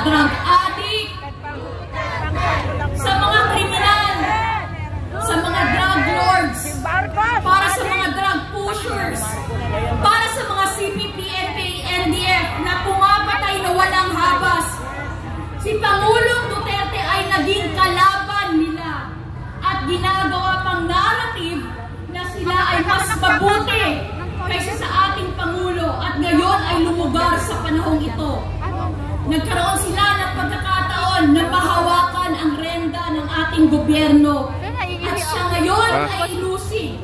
drug addict, sa mga kriminal, sa mga drug lords, para sa mga drug pushers, para sa mga CPP, NPA, NDF na pumapatay na walang habas. Si Pangulong Duterte ay naging kalaban nila at ginagawa pang narrative na sila ay mas mabuti kaysa sa ating Pangulo at ngayon ay lumugar sa panahong ito. Nagkaroon sila ng pagkakataon na mahawakan ang renda ng ating gobyerno at siya ngayon ay ilusi.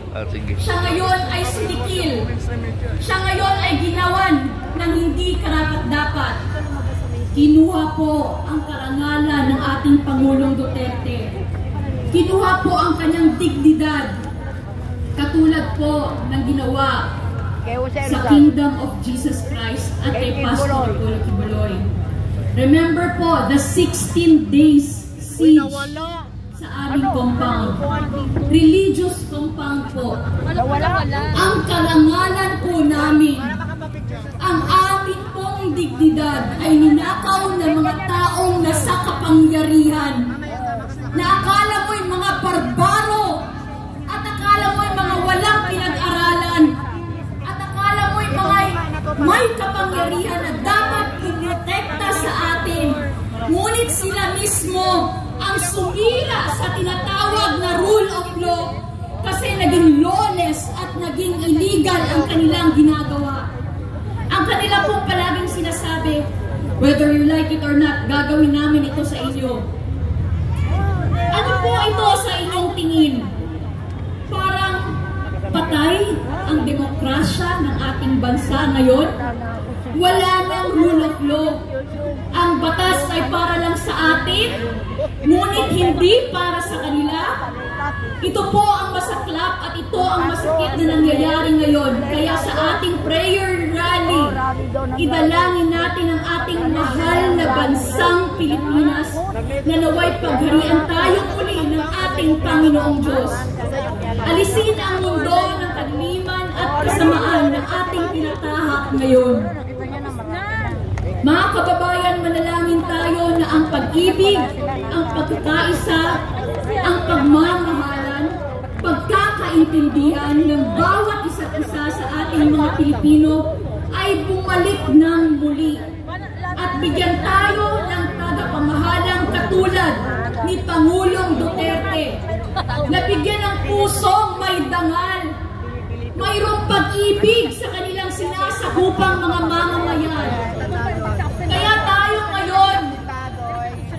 Siya ngayon ay sinikil. Siya ngayon ay ginawan ng hindi karapat-dapat. Kinuha po ang karangalan ng ating Pangulong Duterte. Kinuha po ang kanyang dignidad. Katulad po ng ginawa sa Kingdom of Jesus Christ at kay Pastor Apollo Kibuloy. Remember po, the 16 days siege sa aming compound. Religious compound po. Ang karangalan po namin, ang amin pong dignidad ay ninakaw ng mga taong nasa kapangyarihan na akala mo'y mga barbaro at akala mo'y mga walang pinag-aralan at akala mo'y mga may kapangyarihan na dapat pinotekta sa atin. Ngunit sila mismo ang sumira sa tinatawag na rule of law kasi naging lawless at naging illegal ang kanilang ginagawa. Ang kanila pong palaging sinasabi, whether you like it or not, gagawin namin ito sa inyo. Ano po ito sa inyong tingin? Parang patay ang demokrasya ng ating bansa ngayon? Wala nang rule of law. Ang batas ay para lang sa atin, ngunit hindi para sa kanila. Ito po ang masaklap at ito ang masakit na nangyayari ngayon. Kaya sa ating prayer rally, idalangin natin ang ating mahal na bansang Pilipinas na naway pagharian tayo muli ng ating Panginoong Diyos. Alisin ang mundo ng kadiliman at kasamaan na ating tinatahak ngayon. Mga kababayan, manalangin tayo na ang pag-ibig, ang pagkakaisa, ang pagmamahalan, pagkakaintindihan ng bawat isa't isa sa ating mga Pilipino ay bumalik ng muli. At bigyan tayo ng tagapamahalang katulad ni Pangulong Duterte na bigyan ng pusong may dangal, mayroong pag-ibig sa kanilang sinasakupang mga mamamayan. Kaya tayo ngayon,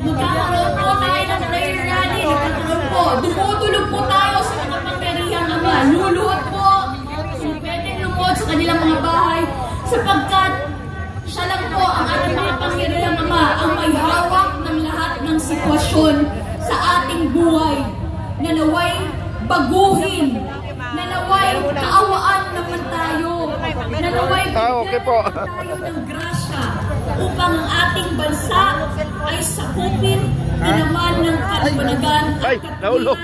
magkakaroon po tayo ng prayer rally, nagkakaroon po, dumutulog po tayo sa mga pagkarihang Ama, luluhod po, kung pwedeng lumuhod sa kanilang mga bahay, sapagkat siya lang po ang ating mga pangyarihang Ama, ang may hawak ng lahat ng sitwasyon sa ating buhay, na naway baguhin, na naway kaawaan naman tayo, na naway tayo ng grasya upang ang ating bansa ay sakupin naman ng kaliwanagan at katwiran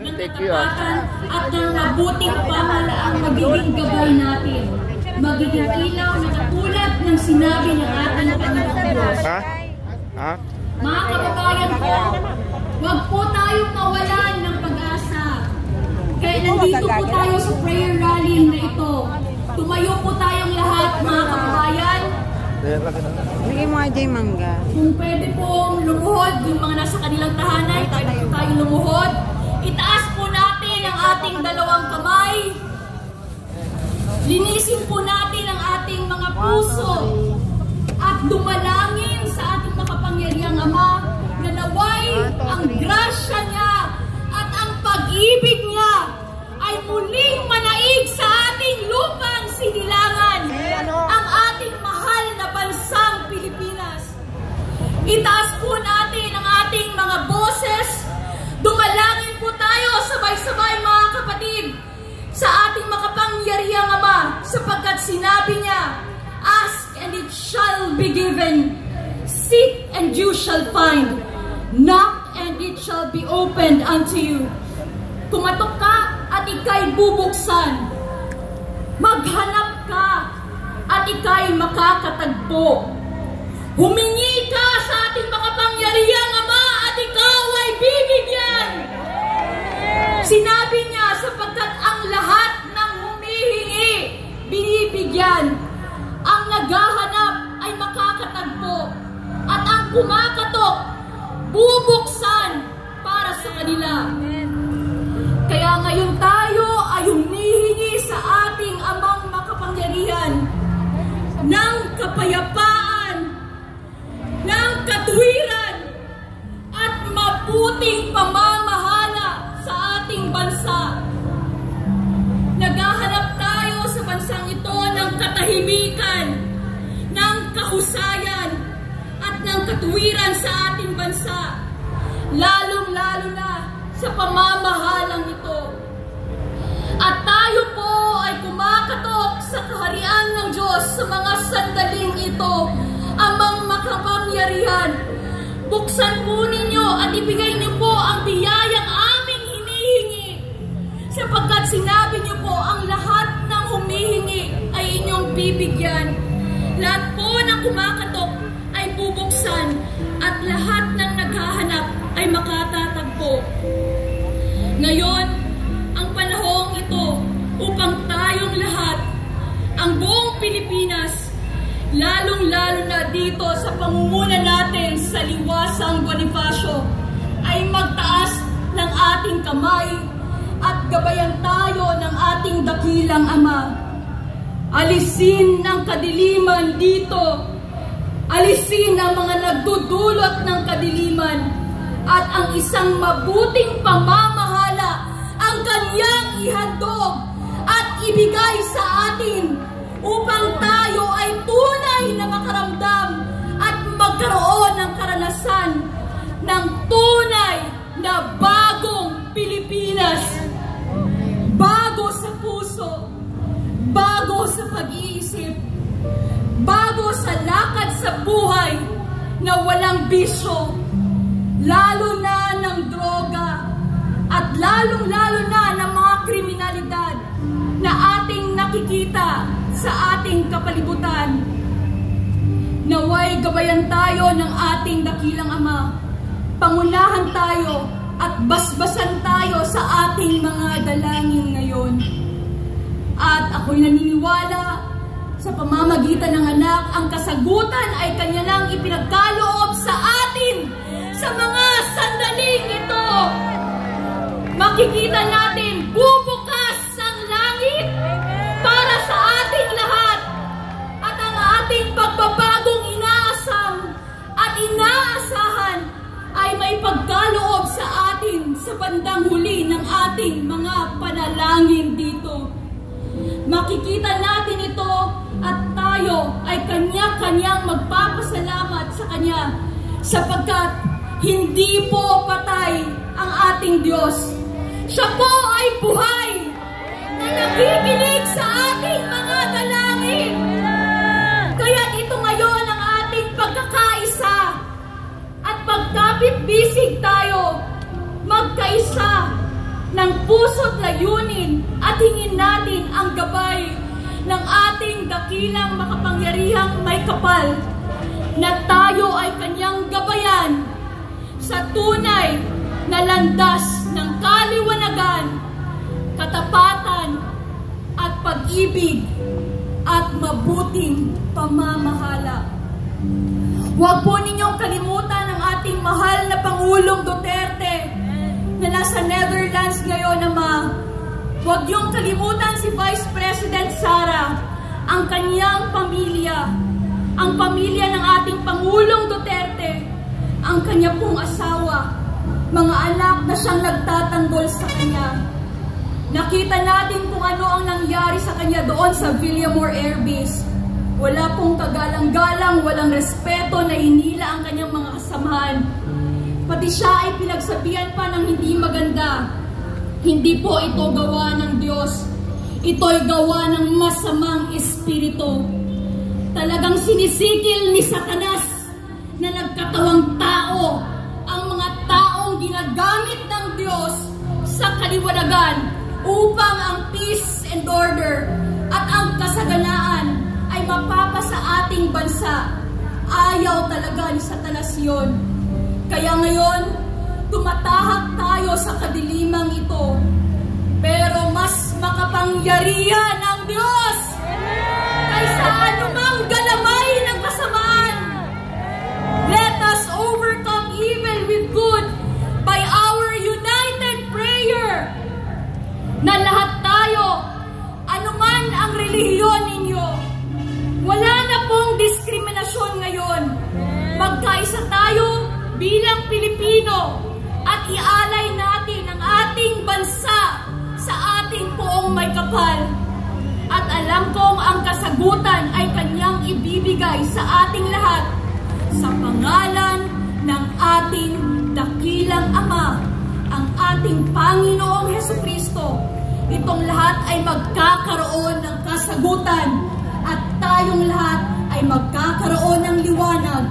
ng katapatan at ng mabuting pamahalaang magiging gabay natin. Magiging ilaw na katulad ng sinabi ng ating Panginoong Diyos. Mga kababayan po, huwag po tayong mawalan ng pag-asa. Kaya nandito po tayo sa prayer rally na ito. Tumayo po tayong lahat, mga kababayan. Bigay mo kay Jay Mangga. Kung pwede pong lumuhod, yung mga nasa kanilang tahanan, tayong lumuhod. Itaas po natin ang ating dalawang kamay. Linisin po natin ang ating mga puso. At dumalangin sa ating makapangyarihang Ama na naway ang grasya niya at ang pag-ibig niya ay muling manaig sa ating lupang sinilangan, ang ating mahal na bansang Pilipinas. Itaas po natin ang ating mga boses. Dumalangin po tayo sabay-sabay, mga kapatid, sa ating makapangyarihang Ama, sapagkat sinabi niya, ask and it shall be given, seek and you shall find, knock and it shall be opened unto you. Kumatok ka at ika'y bubuksan. Maghanap ka at ika'y makakatagpo. Humingi ka sa ating sapagkat ang lahat ng humihingi, binibigyan. Ang naghahanap ay makakatagpo, at ang kumakatok, bubuksan para sa kanila. Kaya ngayon tayo ay humihingi sa ating Amang makapangyarihan ng kapayapaan, ng katuwiran, at mabuting pamamahala sa ating bansa. Naghahanap tayo sa bansang ito ng katahimikan, ng kahusayan, at ng katuwiran sa ating bansa, lalong-lalo na sa pamamahalang ito. At tayo po ay kumakatok sa kaharian ng Diyos sa mga sandaling ito. Amang makapangyarihan, buksan po ninyo at ibigay niyo po ang biyayang aming hinihingi, sapagkat sinabi niyo po ang lahat ng humihingi ay inyong bibigyan. Lahat po ng kumakatok ay bubuksan, at lahat ng naghahanap ay makatatagpo. Ngayon, ang panahong ito upang tayong lahat, ang buong Pilipinas, lalong-lalo na dito sa pangunguna natin sa Liwasang Bonifacio, ay magtaas ng ating kamay at gabayan tayo ng ating dakilang Ama. Alisin ang kadiliman dito, alisin ang mga nagdudulot ng kadiliman, at ang isang mabuting pamamahala ang Kanyang ihandog at ibigay sa atin upang tayo ay tunay na makaramdam at magkaroon ng karanasan ng tunay na bagong Pilipinas. Bago sa puso, bago sa pag-iisip, bago sa lakad sa buhay na walang bisyo, lalo na ng droga, at lalong-lalo na ng mga kriminalidad na ating nakikita sa ating kapalibutan. Naway gabayan tayo ng ating dakilang Ama. Pangunahan tayo at basbasan tayo sa ating mga dalangin ngayon. At ako'y naniniwala sa pamamagitan ng anak, ang kasagutan ay Kanya lang ipinagkaloob sa atin sa mga sandaling ito. Makikita natin bubukas ang langit para sa ating lahat, at ang ating pagbabagong inaasam at inaasahan ay may pagkaloob sa atin sa bandang huli ng ating mga panalangin dito. Makikita natin ito at tayo ay kanya-kanyang magpapasalamat sa Kanya, sapagkat hindi po patay ang ating Diyos. Siya po ay buhay na nakikinig sa ating mga dalangin. Kaya ito ngayon ang ating pagkakaisa at pagkapit-bisig tayo, magkaisa ng puso't layunin, at hingin natin ang gabay ng ating dakilang makapangyarihang may kapal, na tayo ay Kanyang gabayan sa tunay na landas ng kaliwanagan, katapatan, at pag-ibig, at mabuting pamamahala. Huwag po ninyong kalimutan ang ating mahal na Pangulong Duterte na nasa Netherlands ngayon, Ama. Huwag niyong kalimutan si Vice President Sara, ang kanyang pamilya, ang pamilya ng ating Pangulong Duterte, ang kanya pong asawa, mga anak na siyang nagtatanggol sa kanya. Nakita natin kung ano ang nangyari sa kanya doon sa Villamor Air Base. Wala pong kagalang-galang, walang respeto na inila ang kanyang mga kasamahan. Pati siya ay pinagsabihan pa ng hindi maganda. Hindi po ito gawa ng Diyos. Ito'y gawa ng masamang espiritu. Talagang sinisikil ni Satanas na nagkatawang tao ang mga taong ginagamit ng Diyos sa kaliwanagan upang ang peace and order at ang kasaganaan ay mapapa sa ating bansa. Ayaw talaga ni Satanas yun. Kaya ngayon, tumatahak tayo sa kadilimang ito Pero mas makapangyarihan ang Diyos kaysa anumang galamay ng kasamaan. Let us overcome evil with good by our united prayer. Na lahat tayo, anuman ang relihiyon ninyo, wala na pong diskriminasyon ngayon. Magkaisa tayo bilang Pilipino at ialay natin ang ating bansa sa ating poong may kapal. At alam kong ang kasagutan ay kanyang ibibigay sa ating lahat sa pangalan ng ating dakilang Ama, ang ating Panginoong Hesukristo. Itong lahat ay magkakaroon ng kasagutan at tayong lahat ay magkakaroon ng liwanag,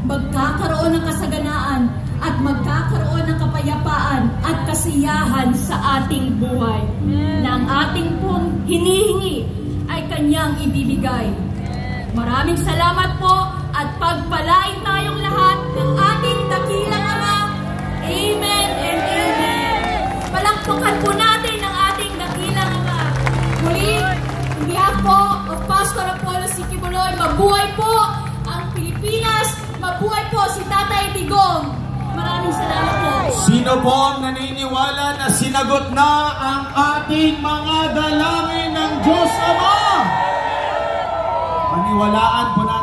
magkakaroon ng kasaganaan at magkakaroon ng kapayapaan at kasiyahan sa ating buhay na ang ating pong hinihingi ay kanyang ibibigay. Maraming salamat po at pagpalain tayong lahat ng ating dakilang Ama. Amen and amen. Palakpakan po natin ang ating dakilang Ama. Muli, on behalf po of Pastor Apollo C. Quiboloy, mabuhay po ang Pilipinas, mabuhay po si Tatay Digong. Maraming salamat po. Sino po ang naniniwala na sinagot na ang ating mga dalangin ng Diyos Ama? Paniwalaan po natin